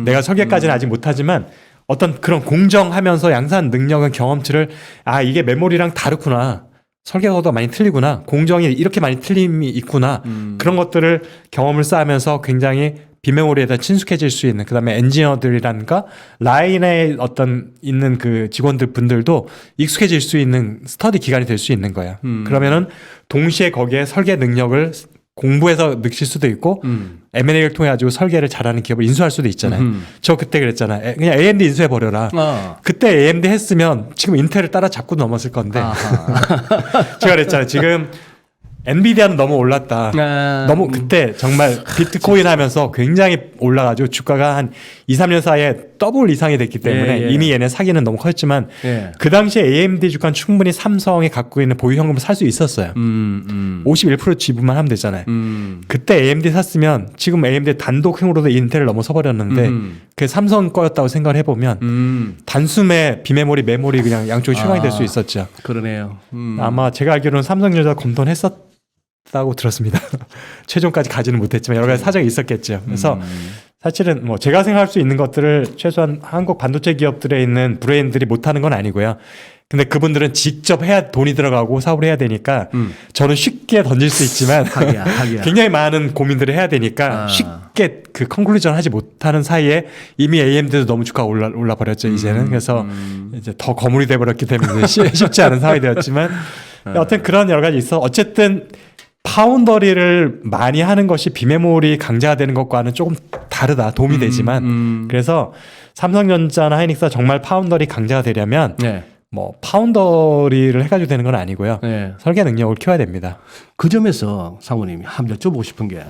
내가 설계까지는 아직 못하지만 어떤 그런 공정하면서 양산 능력은 경험치를 이게 메모리랑 다르구나. 설계가도 많이 틀리구나. 공정이 이렇게 많이 틀림이 있구나. 그런 것들을 경험을 쌓으면서 굉장히 비메모리에다 친숙해질 수 있는 그다음에 엔지니어들이란가 라인에 어떤 있는 그 직원들 분들도 익숙해질 수 있는 스터디 기간이 될 수 있는 거예요. 그러면은 동시에 거기에 설계 능력을 공부해서 느낄 수도 있고 M&A를 통해 가지고 설계를 잘하는 기업을 인수할 수도 있잖아요. 저 그때 그랬잖아요. 그냥 AMD 인수해 버려라. 그때 AMD 했으면 지금 인텔을 따라잡고 넘었을 건데 제가 그랬잖아요. 지금 엔비디아는 너무 올랐다. 너무 그때 정말 비트코인 하면서 굉장히 올라가지고 주가가 한 2, 3년 사이에 더블 이상이 됐기 때문에 예, 예. 이미 얘네 사기는 너무 컸지만 예. 그 당시에 AMD 주가는 충분히 삼성이 갖고 있는 보유 현금을 살 수 있었어요. 51% 지분만 하면 되잖아요. 그때 AMD 샀으면 지금 AMD 단독 흥으로도 인텔을 넘어서 버렸는데 그게 삼성 거였다고 생각을 해보면 단숨에 비메모리, 메모리 그냥 양쪽이 최강이 될 수 있었죠. 그러네요. 아마 제가 알기로는 삼성전자 검토는 했었다고 들었습니다. 최종까지 가지는 못했지만 여러 가지 사정이 있었겠죠. 그래서 사실은 뭐 제가 생각할 수 있는 것들을 최소한 한국 반도체 기업들에 있는 브레인들이 못하는 건 아니고요. 근데 그분들은 직접 해야 돈이 들어가고 사업을 해야 되니까 저는 쉽게 던질 수 있지만 하기야. 굉장히 많은 고민들을 해야 되니까 쉽게 그 컨클루전 하지 못하는 사이에 이미 AMD도 너무 주가가 올라 버렸죠 이제는. 그래서 이제 더 거물이 돼 버렸기 때문에 쉽지 않은 상황이 되었지만 어쨌든 그런 여러 가지 있어. 어쨌든 파운더리를 많이 하는 것이 비메모리 강자가 되는 것과는 조금 다르다. 도움이 되지만 그래서 삼성전자나 하이닉스가 정말 파운더리 강자가 되려면 네. 뭐 파운더리를 해가지고 되는 건 아니고요. 네. 설계 능력을 키워야 됩니다. 그 점에서 사모님이 한번 여쭤보고 싶은 게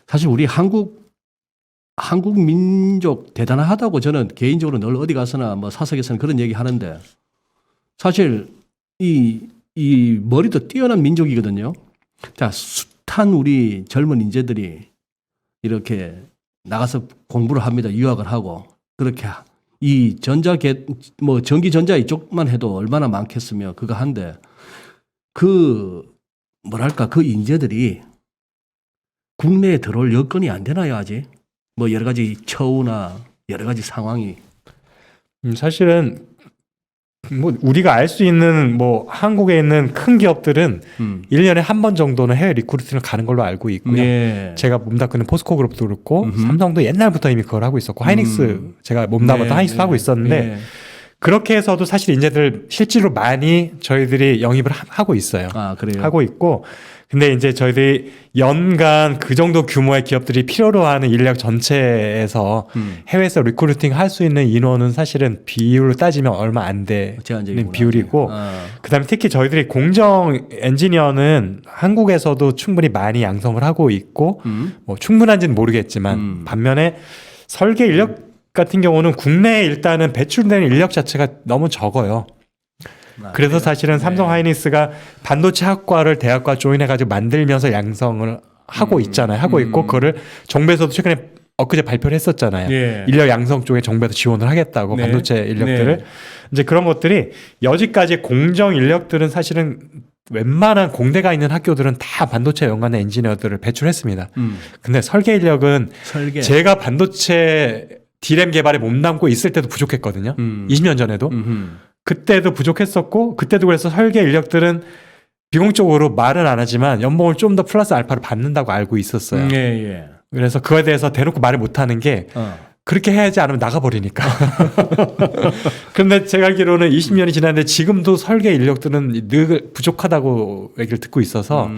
사실 우리 한국 민족 대단하다고 저는 개인적으로 늘 어디 가서나 뭐 사석에서는 그런 얘기 하는데 사실 이 머리도 뛰어난 민족이거든요. 자, 숱한 우리 젊은 인재들이 이렇게 나가서 공부를 합니다. 유학을 하고 그렇게 이 전기 전자 이쪽만 해도 얼마나 많겠으며 그거 한데 그 인재들이 국내에 들어올 여건이 안 되나요 아직? 뭐 여러 가지 처우나 여러 가지 상황이. 사실은 뭐 우리가 알 수 있는 뭐 한국에 있는 큰 기업들은 1년에 한 번 정도는 해외 리크루팅을 가는 걸로 알고 있고요. 네. 제가 몸담고 있는 포스코 그룹도 그렇고 삼성도 옛날부터 이미 그걸 하고 있었고 하이닉스 제가 몸담았던 하이닉스 하고 있었는데 그렇게 해서도 사실 인재들 실제로 많이 저희들이 영입을 하고 있어요. 그래요? 하고 있고 근데 이제 저희들이 연간 그 정도 규모의 기업들이 필요로 하는 인력 전체에서 해외에서 리크루팅 할 수 있는 인원은 사실은 비율로 따지면 얼마 안 되는 제한적이구나. 비율이고 그다음에 특히 저희들이 공정 엔지니어는 한국에서도 충분히 많이 양성을 하고 있고 뭐 충분한지는 모르겠지만 반면에 설계 인력 같은 경우는 국내에 일단은 배출되는 인력 자체가 너무 적어요. 그래서 사실은 삼성 하이닉스가 반도체 학과를 대학과 조인해가지고 만들면서 양성을 하고 있잖아요. 하고 있고 그거를 정부에서도 최근에 엊그제 발표를 했었잖아요. 예. 인력 양성 쪽에 정부에서 지원을 하겠다고 네. 반도체 인력들을. 네. 이제 그런 것들이 여지까지 공정 인력들은 사실은 웬만한 공대가 있는 학교들은 다 반도체 연관의 엔지니어들을 배출했습니다. 근데 설계 인력은 제가 반도체 D램 개발에 몸담고 있을 때도 부족했거든요. 20년 전에도. 그때도 부족했었고 그때도 그래서 설계 인력들은 비공적으로 말은 안 하지만 연봉을 좀 더 플러스 알파를 받는다고 알고 있었어요. 예. 그래서 그거에 대해서 대놓고 말을 못하는 게 그렇게 해야지 않으면 나가버리니까. 그런데 제가 알기로는 20년이 지났는데 지금도 설계 인력들은 늘 부족하다고 얘기를 듣고 있어서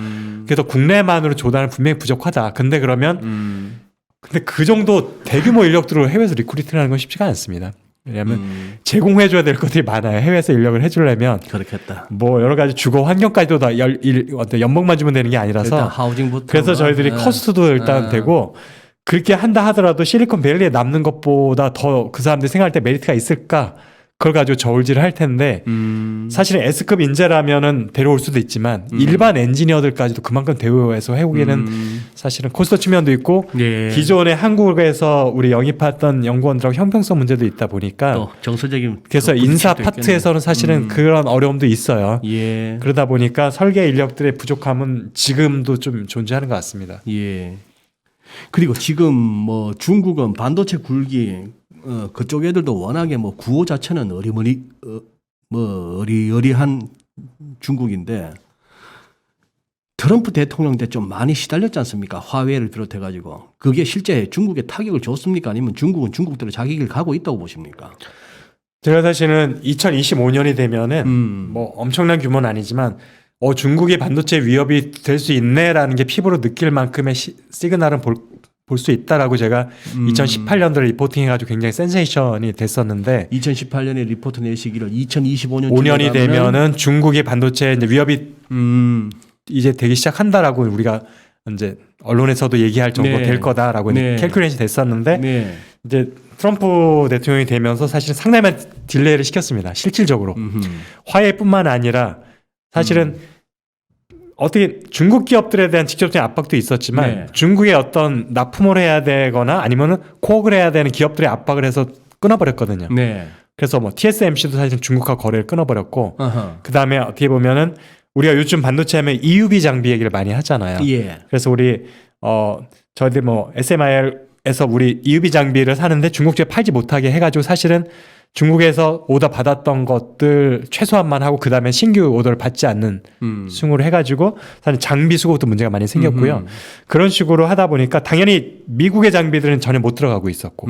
그래서 국내만으로 조달은 분명히 부족하다. 근데 그러면 근데 그 정도 대규모 인력들을 해외에서 리크루트를 하는 건 쉽지가 않습니다. 왜냐하면 제공해줘야 될 것들이 많아요. 해외에서 인력을 해주려면 그렇겠다. 뭐 여러 가지 주거 환경까지도 다 어떤 연봉만 주면 되는 게 아니라서 일단 하우징부터. 그래서 저희들이 커스트도 일단 되고 그렇게 한다 하더라도 실리콘밸리에 남는 것보다 더 그 사람들이 생각할 때 메리트가 있을까? 그걸 가지고 저울질을 할 텐데 사실은 S급 인재라면은 데려올 수도 있지만 일반 엔지니어들까지도 그만큼 대우해서 해오기에는 사실은 코스트 측면도 있고 예. 기존에 한국에서 우리 영입했던 연구원들하고 형평성 문제도 있다 보니까 또 정서적인 그래서 그 인사 부딪힘도 파트에서는 사실은 그런 어려움도 있어요. 있겠네. 예. 그러다 보니까 설계 인력들의 부족함은 지금도 좀 존재하는 것 같습니다. 예. 그리고 지금 뭐 중국은 반도체 굴기 그쪽 애들도 워낙에 뭐 구호 자체는 어리어리한 중국인데 트럼프 대통령 때 좀 많이 시달렸지 않습니까? 화웨이를 비롯해 가지고 그게 실제 중국에 타격을 줬습니까? 아니면 중국은 중국대로 자기 길 가고 있다고 보십니까? 제가 사실은 2025년이 되면은 뭐 엄청난 규모는 아니지만 중국이 반도체 위협이 될 수 있네라는 게 피부로 느낄 만큼의 시그널은 볼 수 있다라고 제가 2018년도에 리포팅 해가지고 굉장히 센세이션이 됐었는데 2018년에 리포트 내시기를 2025년 5년이 되면은 중국의 반도체 이제 위협이 이제 되기 시작한다라고 우리가 이제 언론에서도 얘기할 정도 네. 될 거다라고 네. 캘큘레이션이 됐었는데 네. 이제 트럼프 대통령이 되면서 사실 상당히 딜레이를 시켰습니다. 실질적으로 화해뿐만 아니라 사실은 어떻게 중국 기업들에 대한 직접적인 압박도 있었지만 네. 중국의 어떤 납품을 해야 되거나 아니면은 코어를 해야 되는 기업들의 압박을 해서 끊어버렸거든요. 네. 그래서 뭐 TSMC도 사실 중국과 거래를 끊어버렸고 어허. 그 다음에 어떻게 보면은 우리가 요즘 반도체 하면 EUV 장비 얘기를 많이 하잖아요. 예. 그래서 우리 저희들 뭐 SMIL에서 우리 EUV 장비를 사는데 중국 쪽에 팔지 못하게 해가지고 사실은 중국에서 오더 받았던 것들 최소한만 하고 그 다음에 신규 오더를 받지 않는 승으로 해가지고 사실 장비 수급도 문제가 많이 생겼고요. 그런 식으로 하다 보니까 당연히 미국의 장비들은 전혀 못 들어가고 있었고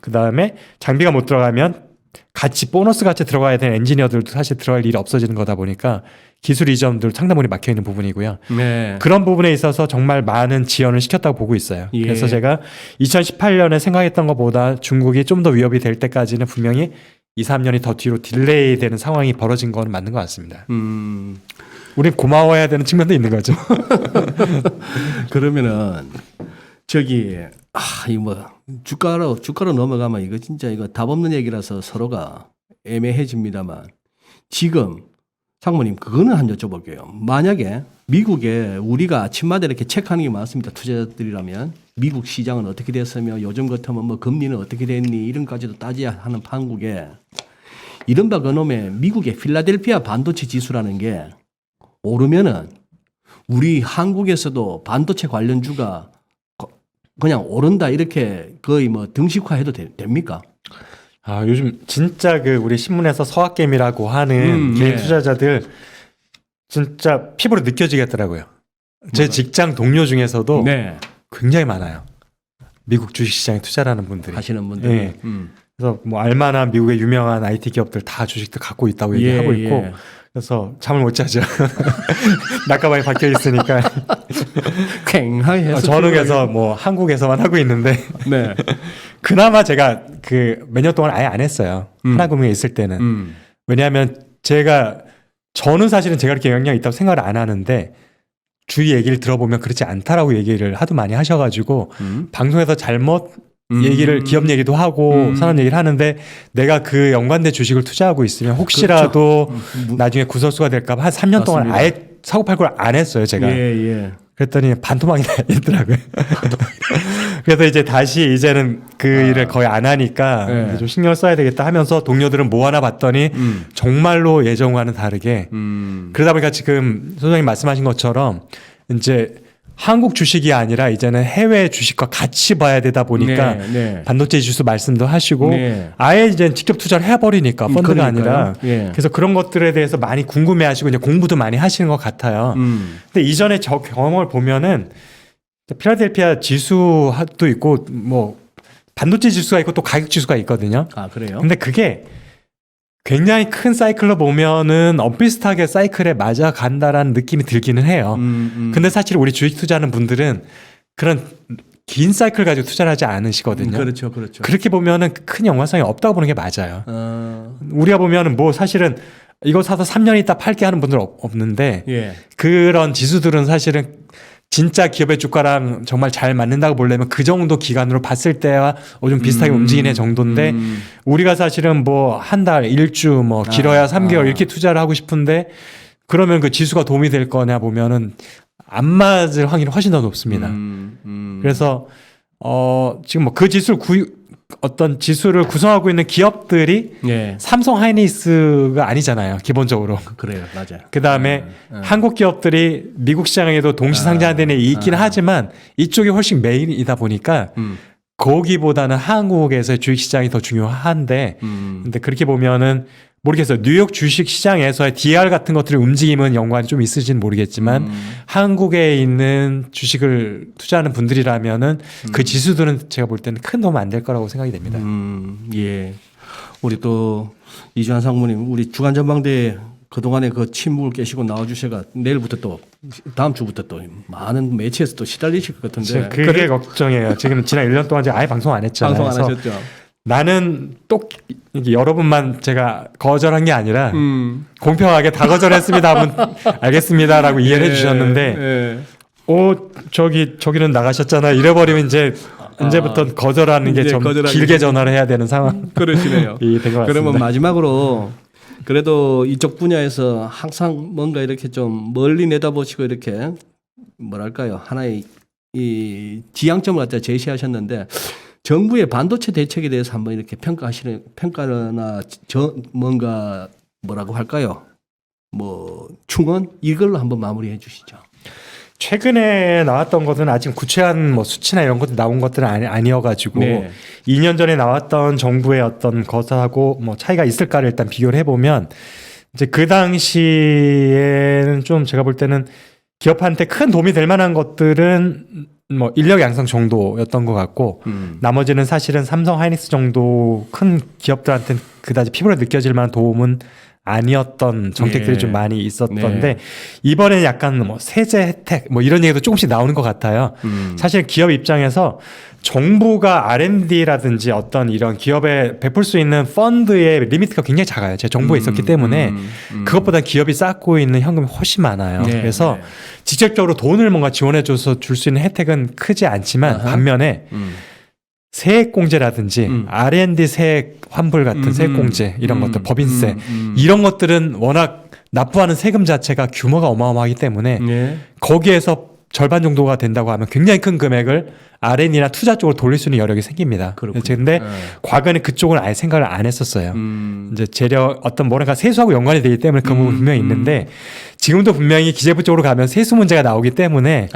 그 다음에 장비가 못 들어가면 같이 보너스 같이 들어가야 되는 엔지니어들도 사실 들어갈 일이 없어지는 거다 보니까 기술 이전들 상당히 막혀 있는 부분이고요. 네. 그런 부분에 있어서 정말 많은 지원을 시켰다고 보고 있어요. 예. 그래서 제가 2018년에 생각했던 것보다 중국이 좀 더 위협이 될 때까지는 분명히 2, 3년이 더 뒤로 딜레이 되는 상황이 벌어진 건 맞는 것 같습니다. 우린 고마워해야 되는 측면도 있는 거죠. 그러면은 저기 이 뭐 주가로 넘어가면 이거 진짜 이거 답 없는 얘기라서 서로가 애매해집니다만 지금 상무님 그거는 한 여쭤볼게요. 만약에 미국에 우리가 아침마다 이렇게 체크하는 게 많습니다. 투자자들이라면 미국 시장은 어떻게 됐으며 요즘 같으면 뭐 금리는 어떻게 됐니 이런까지도 따져야 하는 판국에 이른바 그놈의 미국의 필라델피아 반도체 지수라는 게 오르면은 우리 한국에서도 반도체 관련주가 그냥 오른다 이렇게 거의 뭐 등식화해도 됩니까? 요즘 진짜 그 우리 신문에서 서학개미라고 하는 개인 네. 투자자들 진짜 피부로 느껴지겠더라고요. 제 직장 동료 중에서도 네. 굉장히 많아요. 미국 주식시장에 투자를 하는 분들이. 하시는 분들. 네. 그래서 뭐 알만한 미국의 유명한 IT 기업들 다 주식들 갖고 있다고 얘기하고 있고 예. 그래서 잠을 못 자죠. 낙가방에 박혀 있으니까. 쾌하게 해서 저는 그래서 뭐 한국에서만 하고 있는데 네. 그나마 제가 그 몇 년 동안 아예 안 했어요. 하나금융에 있을 때는. 왜냐하면 저는 사실은 제가 그렇게 영향이 있다고 생각을 안 하는데 주위 얘기를 들어보면 그렇지 않다라고 얘기를 하도 많이 하셔가지고 방송에서 잘못 얘기를 기업 얘기도 하고 산업 얘기를 하는데 내가 그 연관된 주식을 투자하고 있으면 혹시라도 나중에 구설수가 될까 봐 한 3년 동안 맞습니다. 아예 사고팔고를 안 했어요 제가. 예. 그랬더니 반토막이 나더라고요. 그래서 이제 다시 이제는 그 일을 거의 안 하니까 네. 좀 신경을 써야 되겠다 하면서 동료들은 뭐 하나 봤더니 정말로 예전과는 다르게 그러다 보니까 지금 소장님 말씀하신 것처럼 이제 한국 주식이 아니라 이제는 해외 주식과 같이 봐야 되다 보니까 네. 반도체 지수 말씀도 하시고 네. 아예 이제 직접 투자를 해버리니까 펀드가 그러니까요. 아니라 예. 그래서 그런 것들에 대해서 많이 궁금해하시고 이제 공부도 많이 하시는 것 같아요. 근데 이전에 저 경험을 보면은 필라델피아 지수도 있고 뭐 반도체 지수가 있고 또 가격 지수가 있거든요. 아, 그래요? 근데 그게 굉장히 큰 사이클로 보면은 엇비슷하게 사이클에 맞아 간다라는 느낌이 들기는 해요. 근데 사실 우리 주식 투자하는 분들은 그런 긴 사이클 가지고 투자를 하지 않으시거든요. 그렇죠, 그렇죠. 그렇게 보면은 큰 연관성이 없다고 보는 게 맞아요. 우리가 보면은 뭐 사실은 이거 사서 3년 있다 팔게 하는 분들 없는데 예. 그런 지수들은 사실은 진짜 기업의 주가랑 정말 잘 맞는다고 보려면 그 정도 기간으로 봤을 때와 좀 비슷하게 움직이는 정도인데 우리가 사실은 뭐 한 달, 일주, 뭐 길어야 3개월 이렇게 투자를 하고 싶은데 그러면 그 지수가 도움이 될 거냐 보면은 안 맞을 확률이 훨씬 더 높습니다. 그래서 지금 뭐 그 어떤 지수를 구성하고 있는 기업들이 예. 삼성 하이닉스가 아니잖아요. 기본적으로. 그래요, 맞아요. 그 다음에 한국 기업들이 미국 시장에도 동시 상장되는 데 있기는 하지만 이쪽이 훨씬 메인이다 보니까 거기보다는 한국에서의 주식시장이 더 중요한데 근데 그렇게 보면은 모르겠어요. 뉴욕 주식시장에서의 DR 같은 것들이 움직임은 연관이 좀 있을지는 모르겠지만 한국에 있는 주식을 투자하는 분들이라면은 그 지수들은 제가 볼 때는 큰 도움 안 될 거라고 생각이 됩니다. 예. 우리 또 이주환 상무님, 우리 주간 전망대에 그동안에 그 침묵을 깨시고 나와주셔가 내일부터 또 다음 주부터 또 많은 매체에서 또 시달리실 것 같은데. 그게 걱정이에요. 지금 지난 1년 동안 제가 아예 방송 안 했잖아요. 방송 안 하셨죠? 나는 또 여러분만 제가 거절한 게 아니라 공평하게 다 거절했습니다 하면 알겠습니다라고 이해를 해주셨는데 저기는 나가셨잖아 이래버리면 이제부터 거절하는 게 좀 길게 전화를 해야 되는 상황. 그러시네요. 그러면 마지막으로 그래도 이쪽 분야에서 항상 뭔가 이렇게 좀 멀리 내다보시고 이렇게 뭐랄까요 하나의 이 지향점을 갖다 제시하셨는데 정부의 반도체 대책에 대해서 한번 이렇게 평가나 뭔가 뭐라고 할까요? 뭐 충원 이걸로 한번 마무리해 주시죠. 최근에 나왔던 것은 아직 구체한 뭐 수치나 이런 것들 나온 것들은 아니어가지고 네. 2년 전에 나왔던 정부의 어떤 것하고 뭐 차이가 있을까를 일단 비교를 해보면 이제 그 당시에는 좀 제가 볼 때는 기업한테 큰 도움이 될 만한 것들은 뭐 인력 양성 정도였던 것 같고 나머지는 사실은 삼성 하이닉스 정도 큰 기업들한테는 그다지 피부로 느껴질 만한 도움은 아니었던 정책들이 좀 많이 있었던데 이번에는 약간 뭐 세제 혜택 뭐 이런 얘기도 조금씩 나오는 것 같아요. 사실 기업 입장에서 정부가 R&D라든지 어떤 이런 기업에 베풀 수 있는 펀드의 리미트가 굉장히 작아요. 제 정부에 있었기 때문에 그것보다 기업이 쌓고 있는 현금이 훨씬 많아요. 그래서 직접적으로 돈을 뭔가 지원해줘서 줄 수 있는 혜택은 크지 않지만 반면에 세액공제라든지 R&D 세액 환불 같은 세액공제 이런 것들 법인세 이런 것들은 워낙 납부하는 세금 자체가 규모가 어마어마하기 때문에 거기에서 절반 정도가 된다고 하면 굉장히 큰 금액을 R&D나 투자 쪽으로 돌릴 수 있는 여력이 생깁니다. 그런데 과거에는 그쪽을 아예 생각을 안 했었어요. 이제 재력 어떤 뭐랄까 세수하고 연관이 되기 때문에 그 부분 분명히 있는데 지금도 분명히 기재부 쪽으로 가면 세수 문제가 나오기 때문에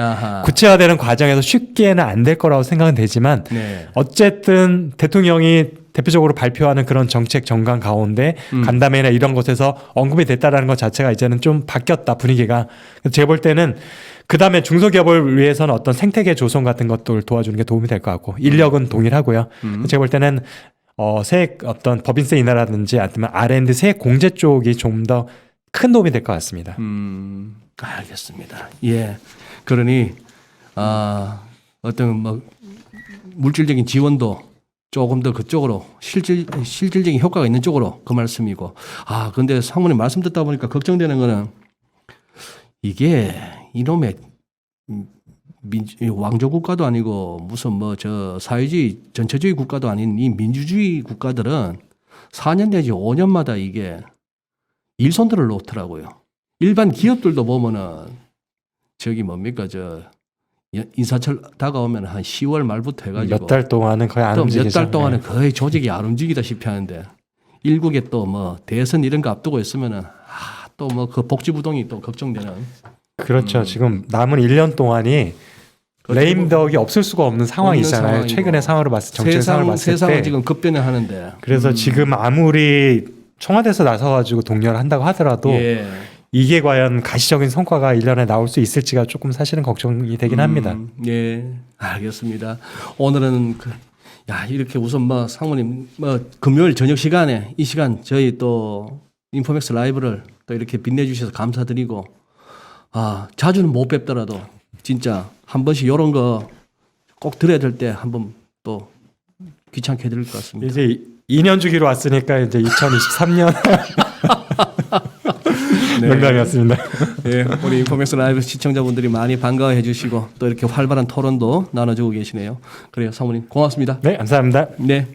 구체화되는 과정에서 쉽게는 안 될 거라고 생각은 되지만 어쨌든 대통령이 대표적으로 발표하는 그런 정책 정강 가운데 간담회나 이런 곳에서 언급이 됐다라는 것 자체가 이제는 좀 바뀌었다 분위기가. 제가 볼 때는 그 다음에 중소기업을 위해서는 어떤 생태계 조성 같은 것들 도와주는 게 도움이 될 것 같고 인력은 동일하고요. 제가 볼 때는 세액 어떤 법인세 인하라든지 아니면 R&D 세액 공제 쪽이 좀 더 큰 도움이 될 것 같습니다. 알겠습니다. 예. 그러니 어떤 뭐 물질적인 지원도 조금 더 그쪽으로 실질적인 효과가 있는 쪽으로 그 말씀이고 근데 상무님 말씀 듣다 보니까 걱정되는 거는 이게 이놈의 왕조 국가도 아니고 무슨 뭐 저 사회주의 전체주의 국가도 아닌 이 민주주의 국가들은 4년 내지 5년마다 이게 일손들을 놓더라고요. 일반 기업들도 보면은 저기 뭡니까 인사철 다가오면 한 10월 말부터 해가지고 몇 달 동안은 거의 안 움직이죠. 몇 달 동안은 거의 조직이 안 움직이다시피 하는데 일국에 또 뭐 대선 이런 거 앞두고 있으면은 또 뭐 그 복지부동이 또 걱정되는. 그렇죠. 지금 남은 1년 동안이 레임덕이 없을 수가 없는 상황이잖아요. 최근의 상황으로 봤을 때 정책 상황을 봤을 때 세상은 지금 급변을 하는데. 그래서 지금 아무리 청와대에서 나서가지고 독려를 한다고 하더라도 이게 과연 가시적인 성과가 1년에 나올 수 있을지가 조금 사실은 걱정이 되긴 합니다. 알겠습니다. 오늘은 야, 이렇게 우선 뭐 상무님 뭐 금요일 저녁 시간에 이 시간 저희 또 인포맥스 라이브를 또 이렇게 빛내주셔서 감사드리고 자주는 못 뵙더라도 진짜 한 번씩 이런 거 꼭 들어야 될 때 한번 또 귀찮게 해드릴 것 같습니다. 이제 2년 주기로 왔으니까 이제 2023년 네. 농담이었습니다. 예, 우리 인포맥스 라이브 시청자분들이 많이 반가워해 주시고 또 이렇게 활발한 토론도 나눠주고 계시네요. 그래요, 사모님 고맙습니다. 네, 감사합니다. 네.